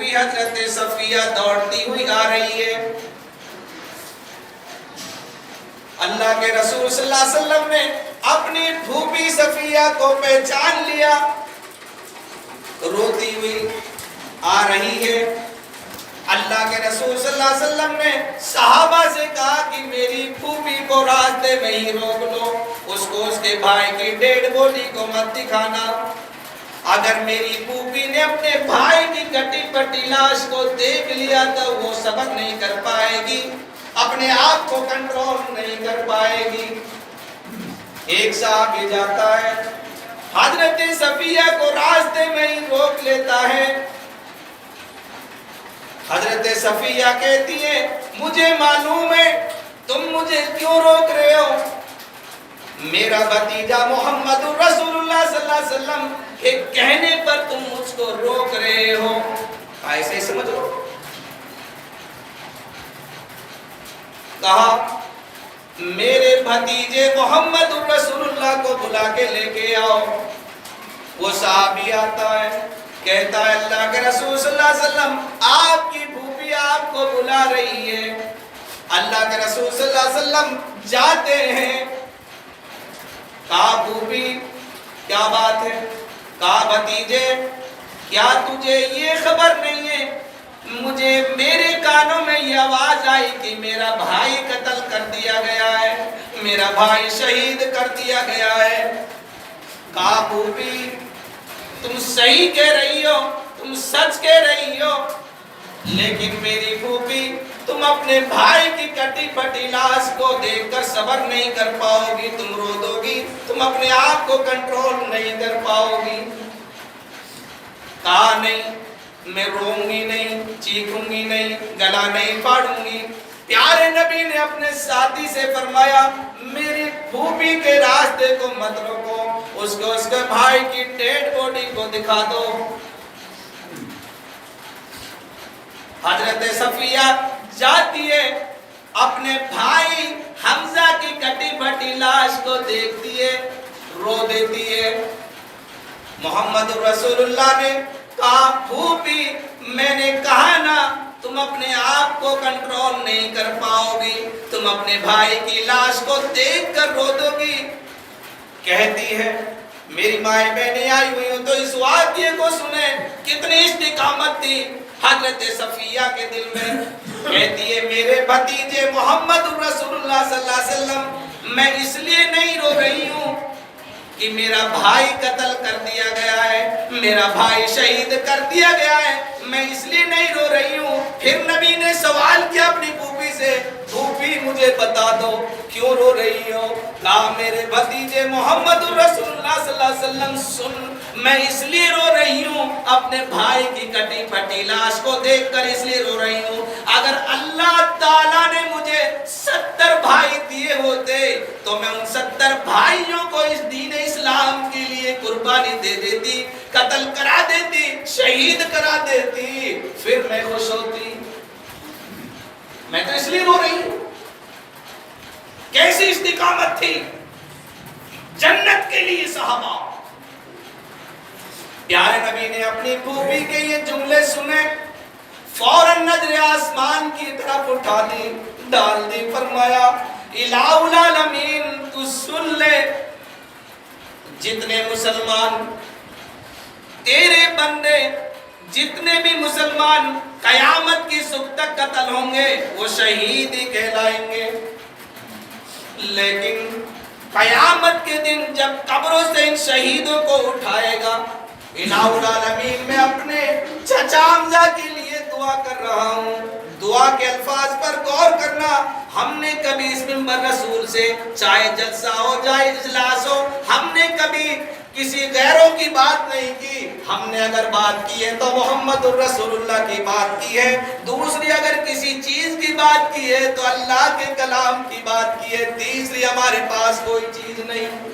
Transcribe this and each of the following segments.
پھوپھی حضرت صفیہ دوڑتی ہوئی آ رہی ہے۔ اللہ کے رسول صلی اللہ علیہ وسلم نے اپنی پھوپھی صفیہ کو پہچان لیا، روتی ہوئی آ رہی ہے۔ اللہ کے رسول صلی اللہ علیہ وسلم نے صحابہ سے کہا کہ میری پھوپھی کو راستے میں ہی روک لو، اس کو اس کے بھائی کی ڈیڈ باڈی کو مت دکھانا۔ اگر میری پھوپھی نے اپنے بھائی کی کٹی پٹی لاش کو دیکھ لیا تو وہ صبر نہیں کر پائے گی، اپنے آپ کو کنٹرول نہیں کر پائے گی۔ ایک صحابی جاتا ہے، حضرت صفیہ کو راستے میں ہی روک لیتا ہے۔ حضرت صفیہ کہتی ہے مجھے معلوم ہے تم مجھے کیوں روک رہے ہو، میرا بھتیجا محمد رسول اللہ صلی اللہ علیہ وسلم کے کہنے پر تم مجھ کو روک رہے ہو۔ ایسے ہی سمجھ لو۔ کہا میرے بھتیجے محمد رسول اللہ کو بلا کے لے کے آؤ۔ وہ صحابی آتا ہے، کہتا ہے اللہ کے رسول صلی اللہ علیہ وسلم آپ کی پھوپھی آپ کو بلا رہی ہے۔ اللہ کے رسول صلی اللہ علیہ وسلم جاتے ہیں، کہا پھوپھی کیا بات ہے، کہا بھتیجے کیا تجھے یہ خبر نہیں ہے، مجھے میرے کانوں میں یہ آواز آئی کہ میرا بھائی قتل کر دیا گیا ہے، میرا بھائی شہید کر دیا گیا ہے۔ کہا پھوپھی تم صحیح کہہ رہی ہو، تم سچ کہہ رہی ہو، لیکن میری پھوپھی تم اپنے بھائی کی کٹی پٹی لاش کو دیکھ کر صبر نہیں کر پاؤ گی، تم رو دو گی، تم اپنے آپ کو کنٹرول نہیں کر پاؤ گی۔ کہا نہیں میں روؤں گی نہیں، چیخوں گی نہیں، گلا نہیں پھاڑوں گی۔ پیارے نبی نے اپنے ساتھی سے فرمایا میری پھوپھی کے راستے کو مت روکو، اس کو اس کے بھائی کی ڈیڈ باڈی کو دکھا دو۔ حضرت صفیہ جاتی ہے، اپنے بھائی حمزہ کی کٹی پھٹی لاش کو دیکھتی ہے، رو دیتی ہے۔ محمد رسول اللہ نے کہا پھوپھی میں نے کہا نا تم اپنے آپ کو کنٹرول نہیں کر پاؤ گی، تم اپنے بھائی کی لاش کو دیکھ کر رو دو گی۔ کہتی ہے میری مائیں بہنیں آئی ہوئی ہوں تو اس واقعے کو سنیں، کتنی استقامت تھی حضرت صفیہ کے دل میں۔ کہتی ہے میرے بھتیجے محمد رسول اللہ صلی اللہ علیہ وسلم میں اس لیے نہیں رو رہی ہوں کہ میرا بھائی قتل کر دیا گیا ہے، میرا بھائی شہید کر دیا گیا ہے، میں اس لیے نہیں رو رہی ہوں۔ پھر نبی نے سوال کیا اپنی پھوپھی سے، پھوپھی مجھے بتا دو کیوں رو رہی ہو؟ کہا میرے بھتیجے محمد رسول اللہ صلی اللہ علیہ وسلم سن، میں اس لیے رو رہی ہوں اپنے بھائی کی کٹی پھٹی لاش کو دیکھ کر اس لیے رو رہی ہوں۔ اگر اللہ تعالیٰ نے مجھے 70 بھائی دیے ہوتے تو میں ان 70 بھائیوں کو اس دین اسلام کے لیے قربانی دے دیتی، قتل کرا دیتی، شہید کرا دیتی، پھر میں خوش ہوتی۔ میں تو اس لیے رو رہی ہوں۔ کیسی استقامت تھی جنت کے لیے صحابہ۔ پیارے نبی نے اپنی پھوپھی کے یہ جملے سنے، فوراً نظر آسمان کی طرف اٹھا دی، ڈال دی، فرمایا الہ العالمین تو سن لے، جتنے مسلمان تیرے بندے، جتنے بھی مسلمان قیامت کی صبح تک قتل ہوں گے وہ شہید ہی کہلائیں گے، لیکن قیامت کے دن جب قبروں سے ان شہیدوں کو اٹھائے گا، الہ العالمین میں اپنے چچا حمزہ کے لیے دعا کر رہا ہوں۔ دعا کے الفاظ پر غور کرنا، ہم نے کبھی اس منبر رسول سے چاہے جلسہ ہو چاہے اجلاس ہو، ہم نے کبھی کسی غیروں کی بات نہیں کی۔ ہم نے اگر بات کی ہے تو محمد الرسول اللہ کی بات کی ہے، دوسری اگر کسی چیز کی بات کی ہے تو اللہ کے کلام کی بات کی ہے، تیسری ہمارے پاس کوئی چیز نہیں۔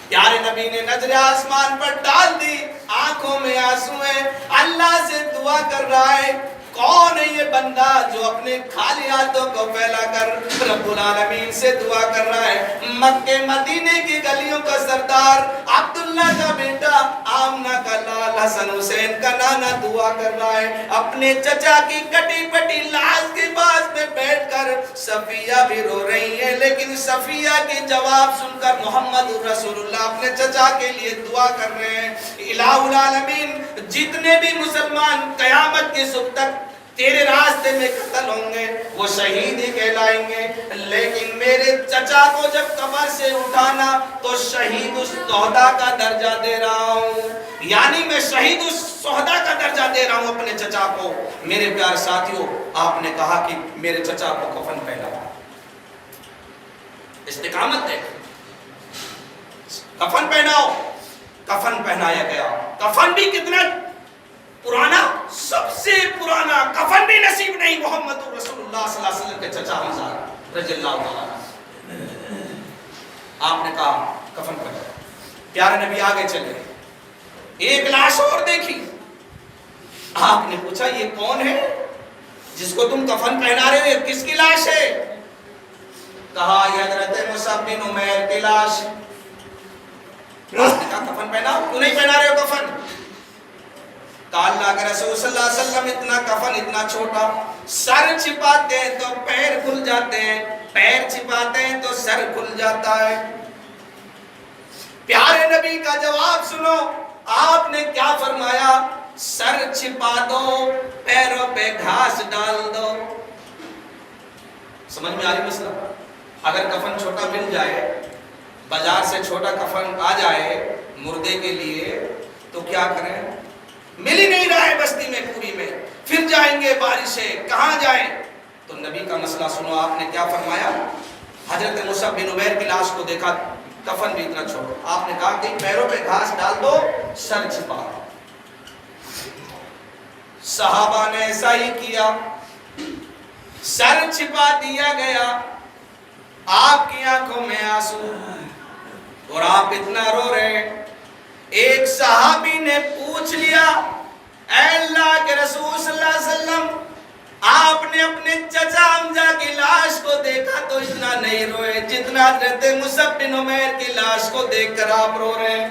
پیارے نبی نے نظر آسمان پر ڈال دی، آنکھوں میں آنسو ہیں، اللہ سے دعا کر رہا ہے کون ہے یہ بندہ جو اپنے خالی ہاتھوں کو پھیلا کر رب العالمین سے دعا کر رہا ہے؟ مکہ مدینے کی گلیوں کا سردار عبداللہ اللہ کا بیٹا آمنہ کا لال حسن حسین کا نانا دعا کر رہا ہے، اپنے چچا کی کٹی پٹی لاش کے پاس میں بیٹھ کر صفیہ بھی رو رہی ہے، لیکن صفیہ کے جواب سن کر محمد رسول اللہ اپنے چچا کے لیے دعا کر رہے ہیں، الہ العالمین جتنے بھی مسلمان قیامت کے صبح تک تیرے راستے میں قتل ہوں گے وہ شہید ہی کہلائیں گے، لیکن میرے چچا کو جب قبر سے اٹھانا تو شہید الشہداء کا درجہ دے رہا ہوں، یعنی میں شہید الشہداء کا درجہ دے رہا ہوں اپنے چچا کو۔ میرے پیارے ساتھیوں، آپ نے کہا کہ میرے چچا کو کفن پہناؤ، استقامت ہے، کفن پہناؤ، کفن پہنایا گیا۔ کفن بھی کتنا پرانا، سب سے پرانا کفن بھی نصیب نہیں محمد رسول اللہ صلی اللہ علیہ وسلم کے چچا حمزہ رضی اللہ تعالیٰ۔ آپ نے کہا کفن پہنا، پیارے نبی آگے چلے، ایک لاش اور دیکھی، آپ نے پوچھا یہ کون ہے جس کو تم کفن پہنا رہے ہو، یہ کس کی لاش ہے؟ کہا یہ حضرت مصعب بن عمیر کی لاش۔ آپ نے کہا کفن پہنا، کیوں نہیں پہنا رہے ہو کفن؟ کہا اللہ کے رسول صلی اللہ علیہ وسلم اتنا کفن اتنا چھوٹا، سر چھپاتے ہیں تو پیر کھل جاتے ہیں، پیر چھپاتے ہیں تو سر کھل جاتا ہے۔ پیارے نبی کا جواب سنو، آپ نے کیا فرمایا؟ سر چھپا دو، پیروں پہ گھاس ڈال دو۔ سمجھ میں آ رہی مسئلہ؟ اگر کفن چھوٹا مل جائے، بازار سے چھوٹا کفن آ جائے مردے کے لیے تو کیا کریں؟ مل ہی نہیں رہا ہے بستی میں پوری میں، پھر جائیں گے بارشیں، کہاں جائیں؟ تو نبی کا مسئلہ سنو، آپ نے کیا فرمایا؟ حضرت مصعب بن عمیر کی لاش کو دیکھا، کفن بھی اتنا چھوٹا، آپ نے کہا کہ پیروں پہ گھاس ڈال دو، سر چھپا دو۔ صحابہ نے ایسا ہی کیا، سر چھپا دیا گیا، آپ کی آنکھوں میں آنسو اور آپ اتنا رو رہے ہیں۔ ایک صحابی نے پوچھ لیا، اے اللہ کے رسول صلی اللہ علیہ وسلم، آپ نے اپنے چچا حمزہ کی لاش کو دیکھا تو اتنا نہیں روئے جتنا حضرت مصعب بن عمیر کی لاش کو دیکھ کر آپ رو رہے ہیں۔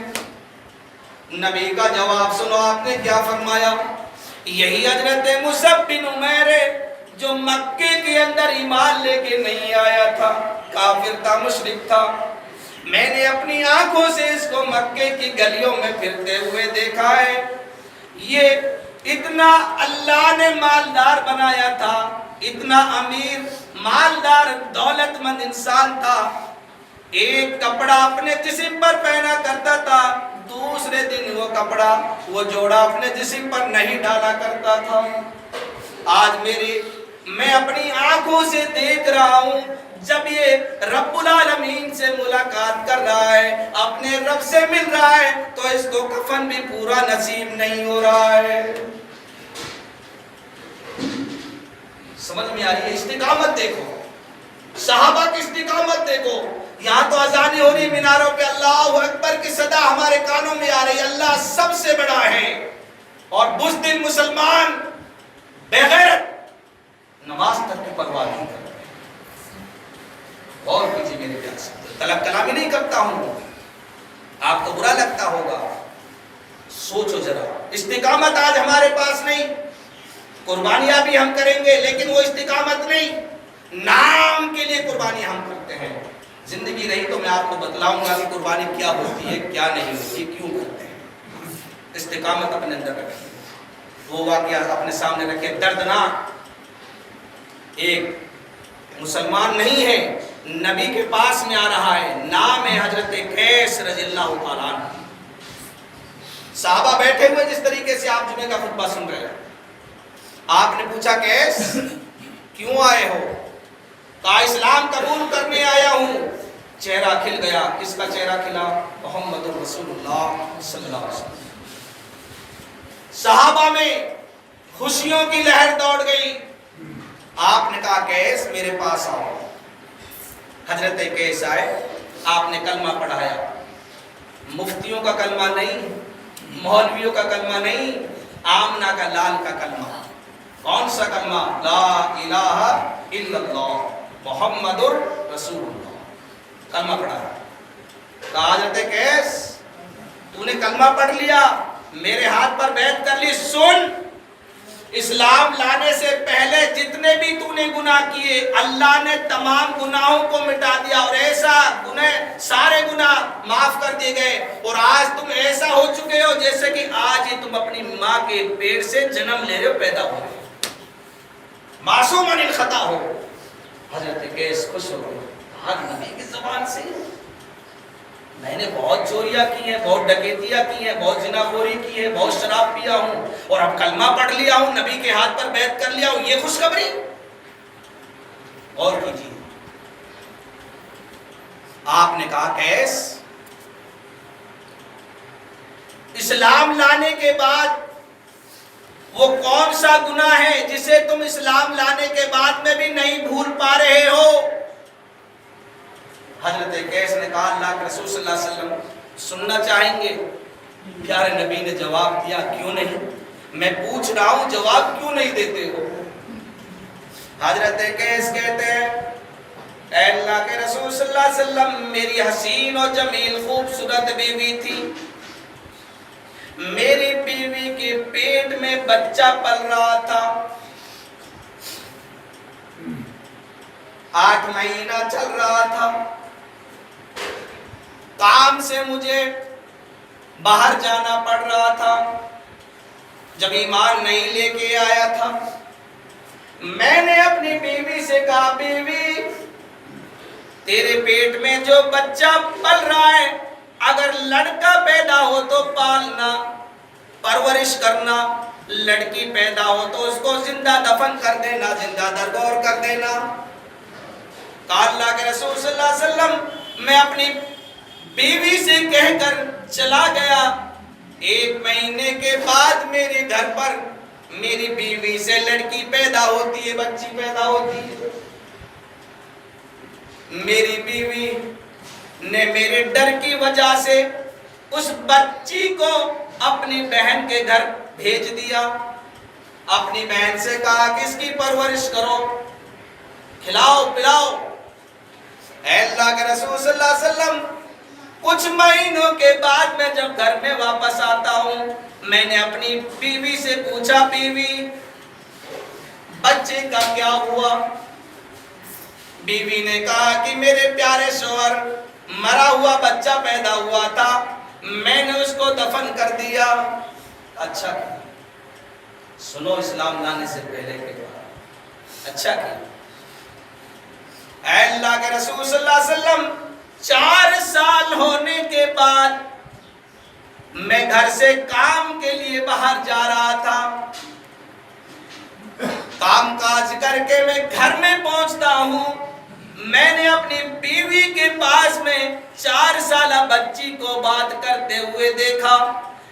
نبی کا جواب سنو، آپ نے کیا فرمایا؟ یہی حضرت مصعب بن عمیر ہے جو مکے کے اندر ایمان لے کے نہیں آیا تھا، کافر تھا، مشرک تھا، میں نے اپنی آنکھوں سے اس کو مکے کی گلیوں میں پھرتے ہوئے دیکھا ہے، یہ اتنا اللہ نے مالدار بنایا تھا، اتنا امیر مالدار دولت مند انسان تھا، ایک کپڑا اپنے جسم پر پہنا کرتا تھا، دوسرے دن وہ کپڑا وہ جوڑا اپنے جسم پر نہیں ڈالا کرتا تھا۔ آج میں اپنی آنکھوں سے دیکھ رہا ہوں، جب یہ رب العالمین سے ملاقات کر رہا ہے، اپنے رب سے مل رہا ہے، تو اس کو کفن بھی پورا نصیب نہیں ہو رہا ہے۔ سمجھ میں آ رہی ہے؟ استقامت دیکھو، صحابہ کی استقامت دیکھو۔ یہاں تو اذانیں ہو رہی میناروں پہ، اللہ اکبر کی صدا ہمارے کانوں میں آ رہی، اللہ سب سے بڑا ہے، اور بزدل مسلمان بغیرت نماز تک کی پرواہ نہیں کرتے۔ اور کیجیے میرے پیار سے، طلب کلامی نہیں کرتا ہوں، آپ کو برا لگتا ہوگا، سوچو ذرا، استقامت آج ہمارے پاس نہیں، قربانیاں بھی ہم کریں گے لیکن وہ استقامت نہیں، نام کے لیے قربانی ہم کرتے ہیں۔ زندگی رہی تو میں آپ کو بتلاؤں گا کہ قربانی کیا ہوتی ہے، کیا نہیں ہوتی، کیوں کرتے ہیں۔ استقامت اپنے اندر رکھیں، وہ واقعہ اپنے سامنے رکھیں، دردناک۔ ایک مسلمان نہیں ہے، نبی کے پاس میں آ رہا ہے، نام ہے حضرت قیس رضی اللہ تعالیٰ عنہ۔ صحابہ بیٹھے ہوئے جس طریقے سے آپ جمعے کا خطبہ سن رہے ہیں، آپ نے پوچھا قیس کیوں آئے ہو؟ کہا اسلام قبول کرنے آیا ہوں۔ چہرہ کھل گیا، کس کا چہرہ کھلا؟ محمد رسول اللہ صلی اللہ علیہ وسلم۔ صحابہ میں خوشیوں کی لہر دوڑ گئی۔ آپ نے کہا قیس میرے پاس آؤ۔ حضرت قیس آئے، آپ نے کلمہ پڑھایا، مفتیوں کا کلمہ نہیں، مولویوں کا کلمہ نہیں، آمنہ کا لال کا کلمہ۔ کون سا کلمہ؟ لا الہ الا اللہ محمد رسول اللہ، کلمہ پڑھایا۔ کہا حضرت قیس تو نے کلمہ پڑھ لیا، میرے ہاتھ پر بیعت کر لی، سن، اسلام لانے سے پہلے جتنے بھی تو نے گناہ کیے اللہ نے تمام گناہوں کو مٹا دیا، اور ایسا گناہ سارے گناہ معاف کر دیے گئے، اور آج تم ایسا ہو چکے ہو جیسے کہ آج ہی تم اپنی ماں کے پیٹ سے جنم لے رہے ہو، پیدا ہو رہے ہو، معصوم عن الخطا ہو۔ حضرت قیس خوش ہو گئے، کہا نبی کی زبان سے میں نے بہت چوریاں کی ہیں، بہت ڈکیتیاں کی ہیں، بہت زنا خوری کی ہے، بہت شراب پیا ہوں، اور اب کلمہ پڑھ لیا ہوں، نبی کے ہاتھ پر بیعت کر لیا ہوں، یہ خوشخبری؟ اور کیجیے۔ آپ نے کہا قیس، اسلام لانے کے بعد وہ کون سا گناہ ہے جسے تم اسلام لانے کے بعد میں بھی نہیں بھول پا رہے ہو؟ حضرت قیس نے کہا اللہ کے رسول صلی اللہ علیہ وسلم سننا چاہیں گے؟ پیارے نبی نے جواب دیا، کیوں نہیں، میں پوچھ رہا ہوں، جواب کیوں نہیں دیتے ہو؟ حضرت قیس کہتے ہیں اے اللہ کے رسول صلی اللہ علیہ وسلم، میری حسین و جمیل خوبصورت بیوی تھی، میری بیوی کے پیٹ میں بچہ پل رہا تھا، 8 مہینہ چل رہا تھا، کام سے مجھے باہر جانا پڑ رہا تھا، جب ایمان نہیں لے کے آیا تھا میں نے اپنی بیوی سے کہا بیوی تیرے پیٹ میں جو بچہ پل رہا ہے اگر لڑکا پیدا ہو تو پالنا پرورش کرنا، لڑکی پیدا ہو تو اس کو زندہ دفن کر دینا، زندہ درگور کر دینا۔ کہا اللہ کے رسول صلی اللہ علیہ وسلم میں اپنی بیوی سے کہہ کر چلا گیا، 1 مہینے کے بعد میرے گھر پر میری بیوی سے لڑکی پیدا ہوتی ہے، بچی پیدا ہوتی ہے، میری بیوی نے میرے ڈر کی وجہ سے اس بچی کو اپنی بہن کے گھر بھیج دیا، اپنی بہن سے کہا کہ اس کی پرورش کرو، کھلاؤ پلاؤ۔ اے اللہ کے رسول صلی اللہ علیہ وسلم کچھ مہینوں کے بعد میں جب گھر میں واپس آتا ہوں میں نے اپنی بیوی سے پوچھا بیوی بچے کا کیا ہوا؟ بیوی نے کہا کہ میرے پیارے شوہر مرا ہوا بچہ پیدا ہوا تھا، میں نے اس کو دفن کر دیا۔ اچھا کیا، سنو اسلام لانے سے پہلے کے بعد اچھا کیا۔ اے اللہ کے رسول صلی اللہ علیہ وسلم 4 سال ہونے کے بعد میں گھر سے کام کے لیے باہر جا رہا تھا، کام کاج کر کے میں گھر میں پہنچتا ہوں، میں نے اپنی بیوی کے پاس میں 4 سالہ بچی کو بات کرتے ہوئے دیکھا،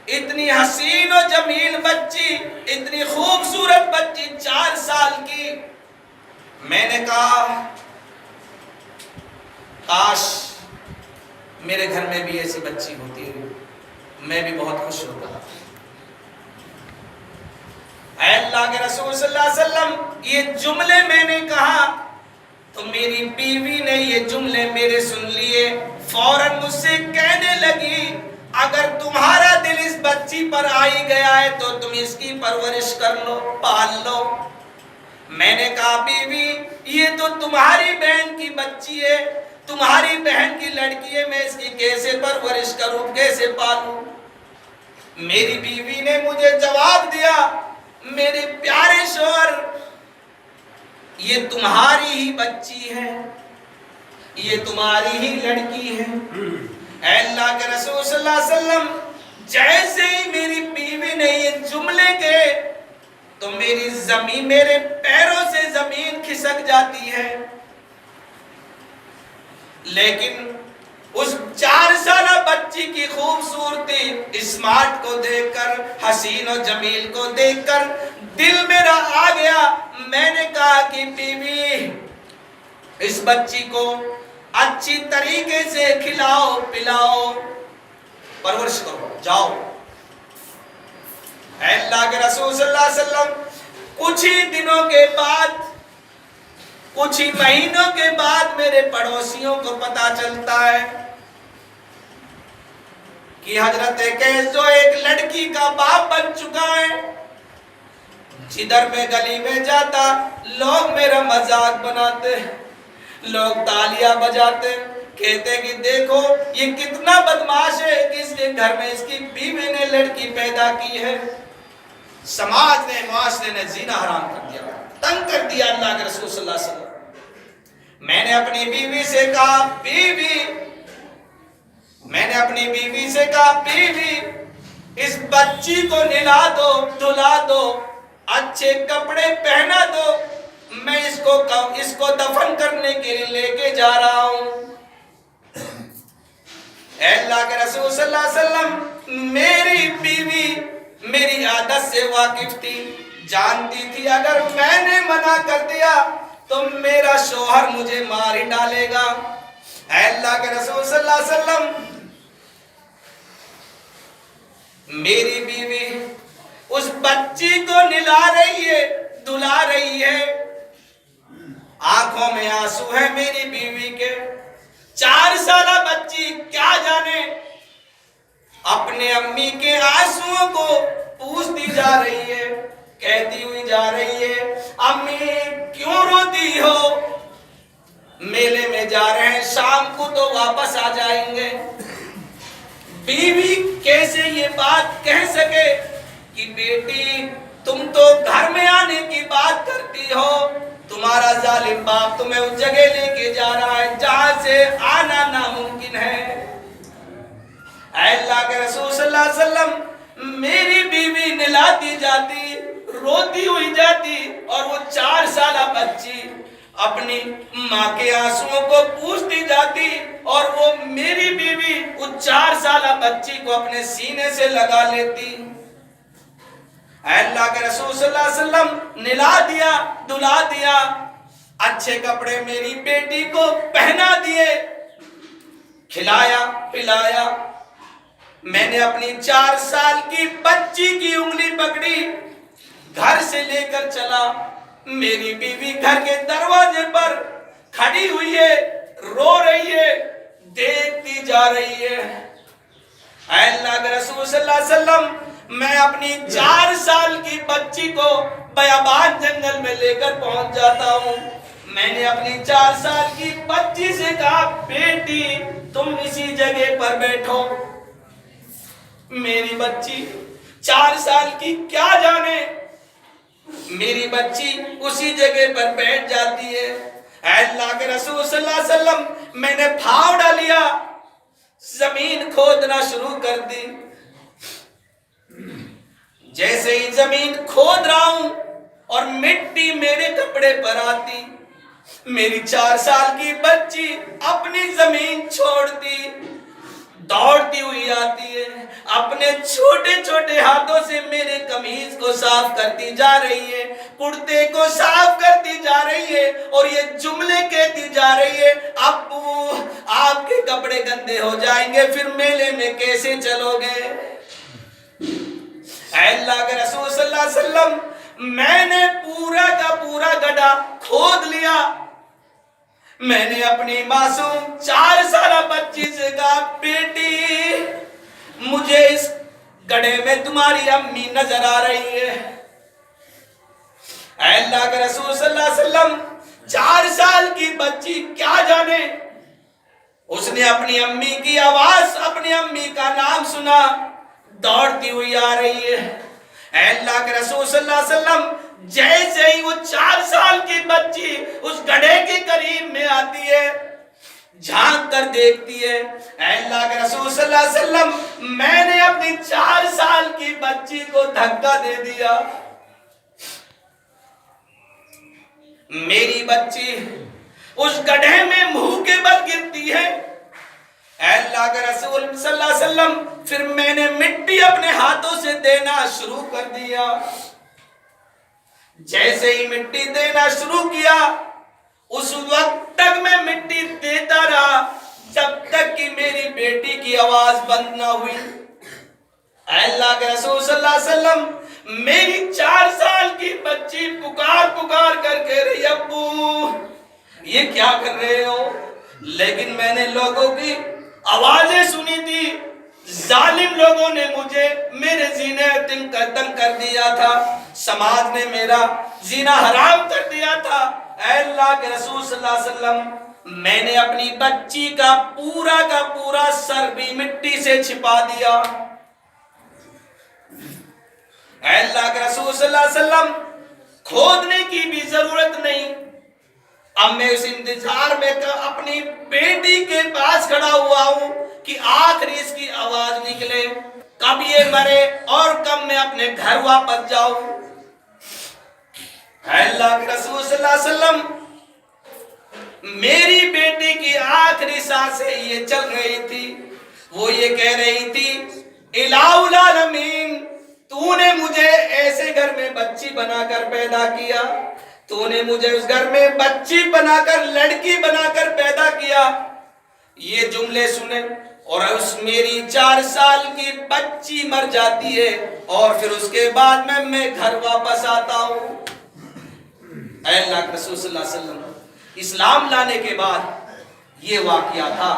اتنی حسین و جمیل بچی، اتنی خوبصورت بچی 4 سال کی۔ میں نے کہا کاش میرے گھر میں بھی ایسی بچی ہوتی ہے، میں بھی بہت خوش ہوتا۔ اے اللہ کے رسول صلی اللہ علیہ وسلم یہ جملے میں نے کہا تو میری بیوی نے یہ جملے میرے سن لیے، فوراً مجھ سے کہنے لگی اگر تمہارا دل اس بچی پر آئی گیا ہے تو تم اس کی پرورش کر لو، پال لو۔ میں نے کہا بیوی یہ تو تمہاری بہن کی بچی ہے، تمہاری بہن کی لڑکی ہے، میں اس کی کیسے پرورش کروں، کیسے پالوں؟ میری بیوی نے مجھے جواب دیا میرے پیارے شوہر یہ تمہاری ہی بچی ہے، یہ تمہاری ہی لڑکی ہے۔ اے اللہ کے رسول صلی اللہ علیہ وسلم جیسے ہی میری بیوی نے یہ جملے کہے تو میری زمین میرے پیروں سے زمین کھسک جاتی ہے، لیکن اس 4 سالہ بچی کی خوبصورتی اسمارٹ کو دیکھ کر، حسین و جمیل کو دیکھ کر دل میرا آ گیا۔ میں نے کہا کہ بیوی اس بچی کو اچھی طریقے سے کھلاؤ پلاؤ، پرورش کرو، جاؤ۔ اے اللہ کے رسول صلی اللہ علیہ وسلم کچھ ہی دنوں کے بعد، کچھ ہی مہینوں کے بعد میرے پڑوسیوں کو پتا چلتا ہے کہ حضرت قیس جو ایک لڑکی کا باپ بن چکا ہے، جدھر میں گلی میں جاتا لوگ میرا مذاق بناتے، لوگ تالیاں بجاتے، کہتے کہ دیکھو یہ کتنا بدماش ہے، کس کے گھر میں اس کی بیوی نے لڑکی پیدا کی ہے۔ سماج نے، معاشرے نے زنا حرام کر دیا، تنگ کر دیا اللہ کے رسول صلی اللہ علیہ وسلم۔ میں نے اپنی بیوی سے کہا بیوی اس بچی کو نلا دو، دھلا دو، اچھے کپڑے پہنا دو، میں اس کو دفن کرنے کے لیے لے کے جا رہا ہوں۔ اے اللہ کے رسول صلی اللہ علیہ وسلم، میری بیوی میری عادت سے واقف تھی، جانتی تھی اگر میں نے منع کر دیا تو میرا شوہر مجھے مار ہی ڈالے گا۔ اے اللہ کے رسول صلی اللہ علیہ وسلم، میری بیوی اس بچی کو نلا رہی ہے، دھلا رہی ہے، آنکھوں میں آنسو ہے میری بیوی کے۔ 4 سالہ بچی کیا جانے اپنے امی کے آنسوؤں کو پوچھتی جا رہی ہے، کہتی ہوئی جا رہی ہے امی کیوں روتی ہو؟ میلے میں جا رہے ہیں، شام کو تو واپس آ جائیں گے۔ بیوی کیسے یہ بات کہہ سکے کہ بیٹی تم تو گھر میں آنے کی بات کرتی ہو، تمہارا ظالم باپ تمہیں اس جگہ لے کے جا رہا ہے جہاں سے آنا ناممکن ہے۔ اے اللہ کے رسول صلی اللہ علیہ وسلم، میری بیوی نلاتی جاتی، روتی ہوئی جاتی، اور وہ 4 سالہ بچی اپنی ماں کے آنسوؤں کو پوچھتی جاتی، اور وہ میری بیوی اس 4 سالہ بچی کو اپنے سینے سے لگا لیتی۔ اے اللہ کے رسول صلی اللہ علیہ وسلم، نلا دیا، دھلا دیا، اچھے کپڑے میری بیٹی کو پہنا دیے، کھلایا پلایا۔ میں نے اپنی 4 سال کی بچی کی انگلی پکڑی، گھر سے لے کر چلا۔ میری بیوی گھر کے دروازے پر کھڑی ہوئی ہے، رو رہی ہے، دیکھتی جا رہی ہے۔ اے اللہ کے رسول صلی اللہ علیہ وسلم، میں اپنی 4 سال کی بچی کو بیابان جنگل میں لے کر پہنچ جاتا ہوں۔ میں نے اپنی 4 سال کی بچی سے کہا بیٹی تم اسی جگہ پر بیٹھو۔ میری بچی 4 سال کی کیا جانے، میری بچی اسی جگہ پر بیٹھ جاتی ہے۔ اے اللہ کے رسول صلی اللہ علیہ وسلم، میں نے پھاوڑا لیا، زمین کھودنا شروع کر دی۔ جیسے ہی زمین کھود رہا ہوں اور مٹی میرے کپڑے پر آتی، میری 4 سال کی بچی اپنی زمین چھوڑتی، دوڑتی ہوئی آتی ہے، اپنے چھوٹے چھوٹے ہاتھوں سے میرے قمیض کو صاف کرتی جا رہی ہے، کرتے کو صاف کرتی جا رہی ہے، اور یہ جملے کہتی جا رہی ہے ابو آپ کے کپڑے گندے ہو جائیں گے، پھر میلے میں کیسے چلو گے؟ اے اللہ کے رسول صلی اللہ علیہ وسلم، میں نے پورا کا پورا گڈھا کھود لیا۔ میں نے اپنی معصوم 4 سالہ بچی سے کہا بیٹی مجھے اس گڑھے میں تمہاری امی نظر آ رہی ہے۔ اے اللہ کے رسول صلی اللہ علیہ وسلم، 4 سال کی بچی کیا جانے، اس نے اپنی امی کی آواز، اپنی امی کا نام سنا، دوڑتی ہوئی آ رہی ہے۔ اے اللہ کے رسول صلی اللہ علیہ وسلم، جیسے ہی وہ 4 سال کی بچی اس گڑھے کے قریب میں آتی ہے، جھانک کر دیکھتی ہے، اے اللہ کے رسول صلی اللہ علیہ وسلم، میں نے اپنی 4 سال کی بچی کو دھکا دے دیا۔ میری بچی اس گڑھے میں منہ کے بل گرتی ہے۔ اے اللہ کے رسول صلی اللہ علیہ وسلم، پھر میں نے مٹی اپنے ہاتھوں سے دینا شروع کر دیا۔ جیسے ہی مٹی دینا شروع کیا، اس وقت تک میں مٹی دیتا رہا جب تک کہ میری بیٹی کی آواز بند نہ ہوئی۔ اے اللہ کے رسول صلی اللہ علیہ وسلم، میری 4 سال کی بچی پکار پکار کر کہہ رہی ابو یہ کیا کر رہے ہو؟ لیکن میں نے لوگوں کی آوازیں سنی تھی، ظالم لوگوں نے مجھے میرے زینے تنگ کر دیا تھا، سماج نے میرا زینا حرام کر دیا تھا۔ اے اللہ کے رسول صلی اللہ علیہ وسلم، میں نے اپنی بچی کا پورا سر بھی مٹی سے چھپا دیا۔ اے اللہ کے رسول صلی اللہ علیہ وسلم، کھودنے کی بھی ضرورت نہیں۔ اب میں اس انتظار میں اپنی بیٹی کے پاس کھڑا ہوا ہوں کہ آخری اس کی آواز نکلے، کب یہ مرے اور کب میں اپنے گھر واپس جاؤں۔ اے اللہ کے رسول صلی اللہ علیہ وسلم، میری بیٹی کی آخری سانسیں یہ چل رہی تھی، وہ یہ کہہ رہی تھی، الہ العالمین، تو نے مجھے ایسے گھر میں بچی بنا کر پیدا کیا، تو نے مجھے اس گھر میں بچی بنا کر، لڑکی بنا کر پیدا کیا۔ یہ جملے سنے اور اس میری 4 سال کی بچی مر جاتی ہے، اور پھر اس کے بعد میں گھر واپس آتا ہوں۔ اے اللہ کے رسول صلی اللہ علیہ وسلم، اسلام لانے کے بعد یہ واقعہ تھا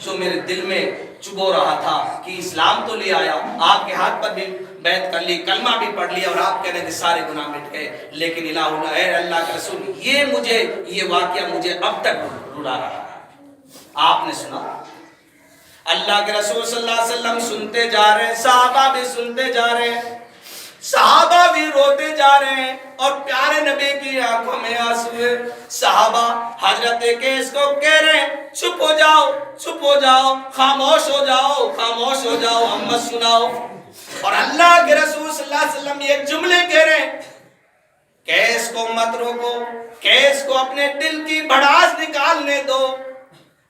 جو میرے دل میں چبو رہا تھا کہ اسلام تو لے آیا، آپ کے ہاتھ پر بھی بیعت کر لی، کلمہ بھی پڑھ لیا، اور آپ کہہ رہے کہ سارے گناہ مٹ گئے، لیکن اے اللہ کے رسول، یہ واقعہ مجھے اب تک رلا رہا ہے۔ آپ نے سنا، اللہ کے رسول صلی اللہ علیہ وسلم سنتے جا رہے ہیں، صحابہ بھی سنتے جا رہے ہیں، صحابہ بھی روتے جا رہے ہیں، اور پیارے نبی کی آنکھوں میں آنسو ہے۔ صحابہ حضرت کیس کو کہہ رہے ہیں، چپ ہو جاؤ، چپ ہو جاؤ، خاموش ہو جاؤ، خاموش ہو جاؤ، ہم مت سناؤ۔ اور اللہ کے رسول صلی اللہ علیہ وسلم یہ جملے کہہ رہے ہیں، کیس کو مت روکو، کیس کو اپنے دل کی بھڑاس نکالنے دو۔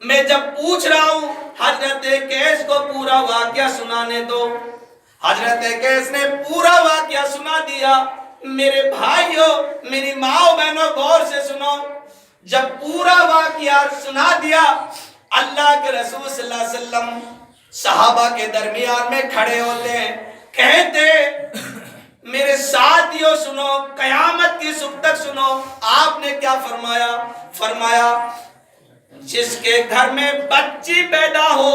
میں جب پوچھ رہا ہوں، حضرت کیس کو پورا واقعہ سنانے دو۔ حضرت کیس نے پورا واقعہ سنا دیا۔ میرے بھائیوں، میری ماں بہنوں، غور سے سنو، جب پورا واقعہ سنا دیا، اللہ کے رسول صلی اللہ علیہ وسلم صحابہ کے درمیان میں کھڑے ہوتے ہیں، کہتے، میرے ساتھیوں سنو، قیامت کی صبح تک سنو۔ آپ نے کیا فرمایا؟ فرمایا، جس کے گھر میں بچی پیدا ہو،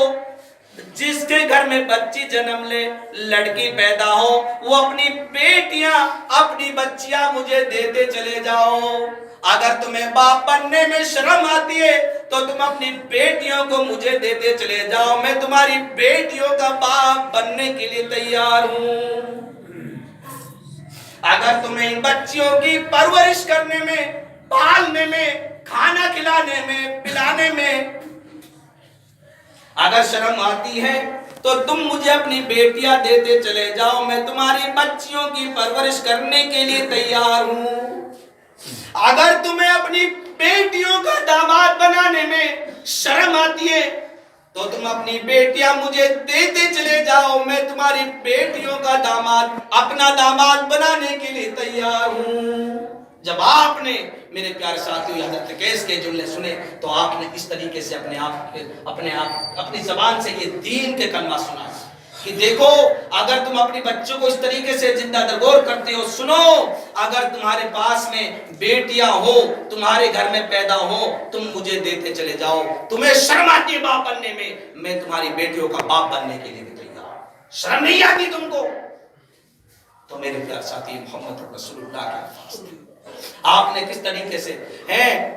جس کے گھر میں بچی جنم لے، لڑکی پیدا ہو، وہ اپنی بیٹیاں، اپنی بچیاں مجھے دیتے چلے جاؤ۔ اگر تمہیں باپ بننے میں شرم آتی ہے تو تم اپنی بیٹیوں کو مجھے دیتے چلے جاؤ، میں تمہاری بیٹیوں کا باپ بننے کے لیے تیار ہوں۔ اگر تمہیں ان بچیوں کی پرورش کرنے میں، پالنے میں، کھانا کھلانے میں، پلانے میں اگر شرم آتی ہے تو تم مجھے اپنی بیٹیاں دیتے چلے جاؤ، میں تمہاری بچیوں کی پرورش کرنے کے لیے تیار ہوں۔ اگر تمہیں اپنی بیٹیوں کا داماد بنانے میں شرم آتی ہے تو تم اپنی بیٹیاں مجھے دیتے چلے جاؤ، میں تمہاری بیٹیوں کا داماد، اپنا داماد بنانے کے لیے تیار ہوں۔ جب آپ نے میرے پیارے ساتھیوں حضرت کیس کے جملے سنے تو آپ نے اس طریقے سے اپنی زبان سے یہ دین کے کلمہ سنا کہ دیکھو، اگر تم اپنی بچوں کو اس طریقے سے زندہ درگور کرتے ہو، سنو، اگر تمہارے پاس میں بیٹیاں ہو، تمہارے گھر میں پیدا ہو، تم مجھے دیتے چلے جاؤ۔ تمہیں شرم آتی ہے باپ بننے میں تمہاری بیٹیوں کا باپ بننے کے لیے بھی تیار۔ شرم نہیں آتی تم کو؟ تو میرے پیارے ساتھی، محمد رسول اللہ کے الفاظ تھے۔ آپ نے کس طریقے سے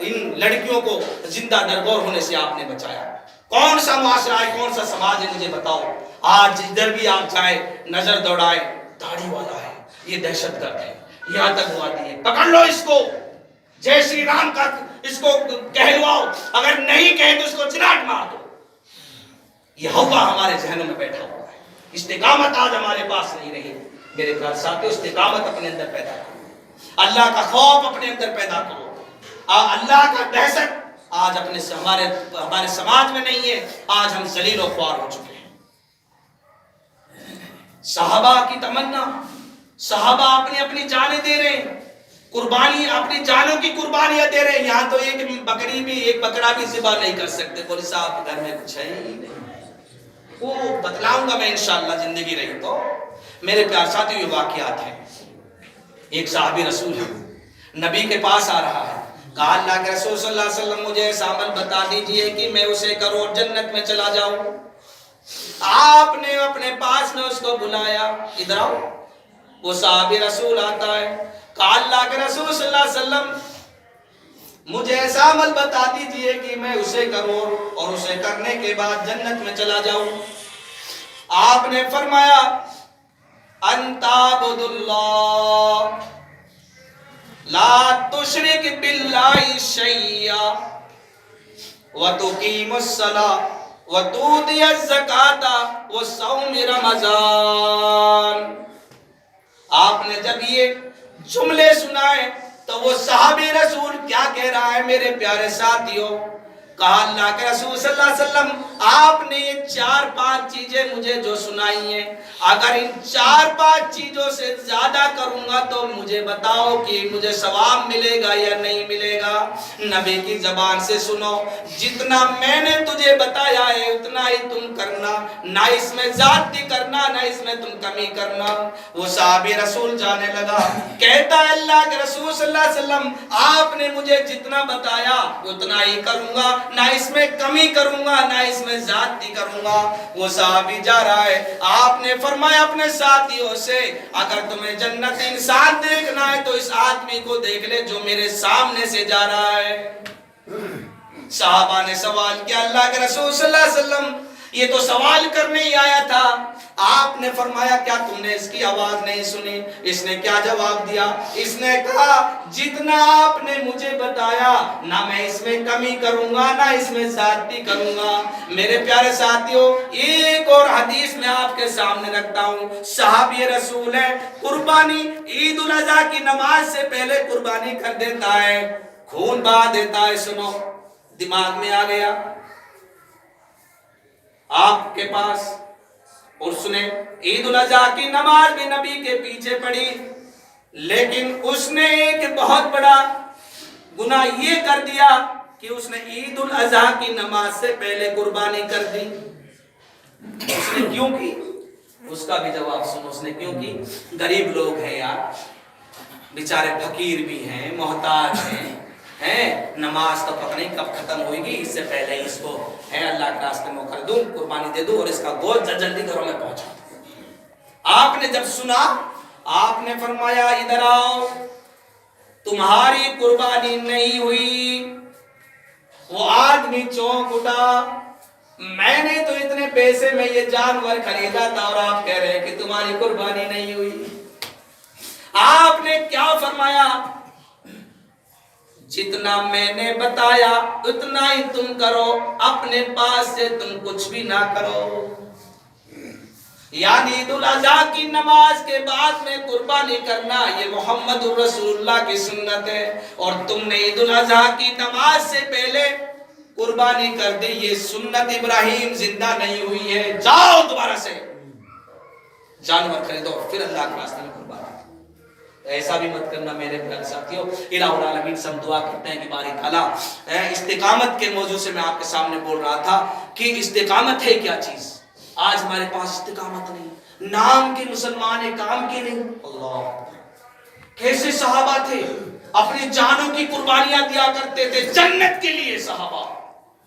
ان لڑکیوں کو زندہ درگور ہونے سے آپ نے بچایا۔ کون سا معاشرہ ہے، کون سا سماج ہے، مجھے بتاؤ۔ آج جدھر بھی آپ جائیں، نظر دوڑائیں، داڑھی والا ہے، یہ دہشت گرد ہے، یہ آتنکوادی ہے، پکڑ لو اس کو، جے شری رام کا اس کو کہلواؤ، اگر نہیں کہے تو اس کو چراٹ مار دو۔ یہ ہوا ہمارے ذہنوں میں بیٹھا ہوا ہے۔ استقامت آج ہمارے پاس نہیں رہی۔ میرے پیارے ساتھیوں، استقامت اپنے اندر پیدا کرو، اللہ کا خوف اپنے اندر پیدا کرو، اللہ کا دہشت آج ہمارے سماج میں نہیں ہے۔ آج ہم ذلیل و خوار ہو چکے ہیں۔ صحابہ کی تمنا، صحابہ اپنی جانیں دے رہے ہیں، قربانی، اپنی جانوں کی قربانیاں دے رہے ہیں۔ یہاں تو ایک بکرا بھی ذبح نہیں کر سکتے، بولے صاحب گھر میں کچھ ہے ہی نہیں۔ وہ بتلاؤں گا میں انشاءاللہ، زندگی رہی تو۔ میرے پیارے ساتھیوں، یہ واقعات ہیں۔ ایک صحابی رسول ہے، نبی کے پاس آ رہا ہے، کہا اللہ کے رسول صلی اللہ علیہ وسلم مجھے ایسا عمل بتا دیجئے کہ میں اسے کروں اور جنت میں چلا جاؤں۔ آپ نے اپنے پاس میں اس کو بلایا، ادھر آؤ۔ وہ صحابی رسول آتا ہے، کہا اللہ کے رسول صلی اللہ علیہ وسلم مجھے ایسا عمل بتا دیجئے کہ میں اسے کروں اور اسے کرنے کے بعد جنت میں چلا جاؤں۔ آپ نے فرمایا ان تعبد اللہ لا تشرک باللہ شیئا وتقیم الصلاۃ وتؤتی الزکاۃ وصوم رمضان۔ آپ نے جب یہ جملے سنائے تو وہ صحابی رسول کیا کہہ رہا ہے میرے پیارے ساتھیوں؟ کہا اللہ کے رسول صلی اللہ علیہ وسلم آپ نے یہ 4-5 چیزیں مجھے جو سنائی ہیں، اگر ان 4-5 چیزوں سے زیادہ کروں گا تو مجھے بتاؤ کہ مجھے ثواب ملے گا یا نہیں ملے گا۔ نبی کی زبان سے سنو، جتنا میں نے تجھے بتایا ہے اتنا ہی تم کرنا، نہ اس میں زیادتی کرنا نہ اس میں تم کمی کرنا۔ وہ صحابی رسول جانے لگا، کہتا ہے اللہ کے رسول صلی اللہ علیہ وسلم آپ نے مجھے جتنا بتایا اتنا ہی کروں گا، نہ اس میں کمی کروں گا نہ اس میں زیادتی کروں گا۔ وہ صحابی جا رہا ہے، آپ نے فرمایا اپنے ساتھیوں سے اگر تمہیں جنت انسان دیکھنا ہے تو اس آدمی کو دیکھ لے جو میرے سامنے سے جا رہا ہے۔ صحابہ نے سوال کیا اللہ کے رسول صلی اللہ علیہ وسلم یہ تو سوال کرنے ہی آیا تھا، آپ نے فرمایا کیا تم نے اس کی آواز نہیں سنی؟ اس نے کیا جواب دیا؟ اس نے کہا جتنا آپ نے مجھے بتایا نہ میں اس میں کمی کروں گا نہ اس میں زیادتی کروں گا۔ میرے پیارے ساتھیوں ایک اور حدیث میں آپ کے سامنے رکھتا ہوں، صحابی رسول ہے، قربانی عید الاضحیٰ کی نماز سے پہلے قربانی کر دیتا ہے، خون بہا دیتا ہے۔ سنو، دماغ میں آ گیا آپ کے پاس، اور سنیں عید الاضحیٰ کی نماز بھی نبی کے پیچھے پڑی، لیکن اس نے ایک بہت بڑا گناہ یہ کر دیا کہ اس نے عید الاضحیٰ کی نماز سے پہلے قربانی کر دی۔ اس نے کیوں کی؟ اس کا بھی جواب سنو، اس نے کیوں کی؟ غریب لوگ ہیں یار، بیچارے فقیر بھی ہیں، محتاج ہیں، نماز تو پتہ نہیں کب ختم ہوئے گی، اس سے پہلے اس کو اللہ کے راستے میں کر دوں، قربانی دے دوں اور اس کا گوشت جلدی گھروں میں پہنچا دوں۔ آپ نے جب سنا آپ نے فرمایا ادھر آؤ، تمہاری قربانی نہیں ہوئی۔ وہ آدمی چونک اٹھا، میں نے تو اتنے پیسے میں یہ جانور خریدا تھا اور آپ کہہ رہے ہیں کہ تمہاری قربانی نہیں ہوئی۔ آپ نے کیا فرمایا؟ جتنا میں نے بتایا اتنا ہی تم کرو، اپنے پاس سے تم کچھ بھی نہ کرو۔ یعنی عید الاضحیٰ کی نماز کے بعد میں قربانی کرنا یہ محمد الرسول اللہ کی سنت ہے، اور تم نے عید الاضحیٰ کی نماز سے پہلے قربانی کر دی، یہ سنت ابراہیم زندہ نہیں ہوئی ہے۔ جاؤ دوبارہ سے جانور خریدو پھر اللہ کے راستے میں قربانی۔ ایسا بھی مت کرنا میرے پیارے ساتھیوں۔ الہ العالمین سے ہم دعا کرتے ہیں کہ باری تعالیٰ استقامت کے موضوع سے میں آپ کے سامنے بول رہا تھا کہ استقامت ہے کیا چیز۔ آج ہمارے پاس استقامت نہیں، نام کے مسلمان ہیں، کام کے نہیں۔ اللہ کیسے صحابہ تھے، اپنی جانوں کی قربانیاں دیا کرتے تھے جنت کے لیے صحابہ۔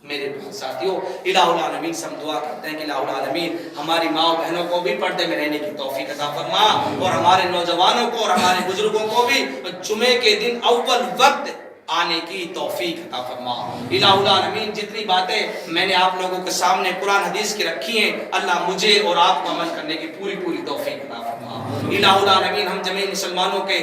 میرے ساتھیوں الہ العالمین سے ہم دعا کرتے ہیں کہ الہ العالمین ہماری ماں و بہنوں کو بھی پردے میں رہنے کی توفیق عطا فرما، اور ہمارے نوجوانوں کو اور ہمارے بزرگوں کو بھی جمعے کے دن اول وقت آنے کی توفیق عطا فرما۔ الہ العالمین جتنی باتیں میں نے آپ لوگوں کے سامنے قرآن حدیث کی رکھی ہیں، اللہ مجھے اور آپ کو عمل کرنے کی پوری توفیق عطا فرما۔ الہ العالمین ہم جميع مسلمانوں کے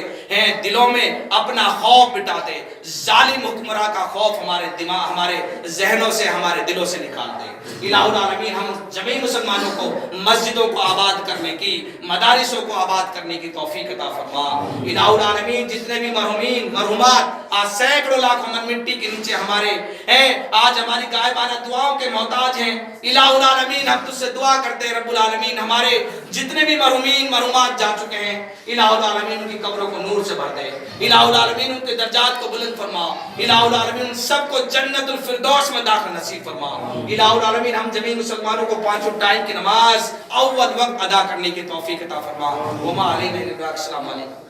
دلوں میں اپنا خوف بٹا دے، ظالم حکمراں کا خوف ہمارے دماغ ہمارے ذہنوں سے ہمارے دلوں سے نکال دے۔ الہ العالمین ہم جميع مسلمانوں کو مسجدوں کو آباد کرنے کی، مدارسوں کو آباد کرنے کی توفیق عطا فرما۔ الہ العالمین جتنے بھی مرحومین مرحومات آج سینکڑوں لاکھ من مٹی کے نیچے ہمارے آج ہماری غائبانہ دعاؤں کے محتاج ہیں، الہ العالمین ہم تجھ سے دعا کرتے ہیں رب العالمین ہمارے جتنے بھی مرحومین مرحومات جا چکے ہیں، الہ العالمین ان کی قبروں کو نور سے بھر دے، الہ العالمین ان کے درجات کو بلند فرما، الہ العالمین ان سب کو جنت الفردوس میں داخل نصیب فرما۔ الہ العالمین ہم جميع مسلمانوں کو 5 ٹائم کی نماز اول وقت ادا کرنے کی توفیق عطا فرما۔ وما علینا الا البلاغ۔ السلام علیکم۔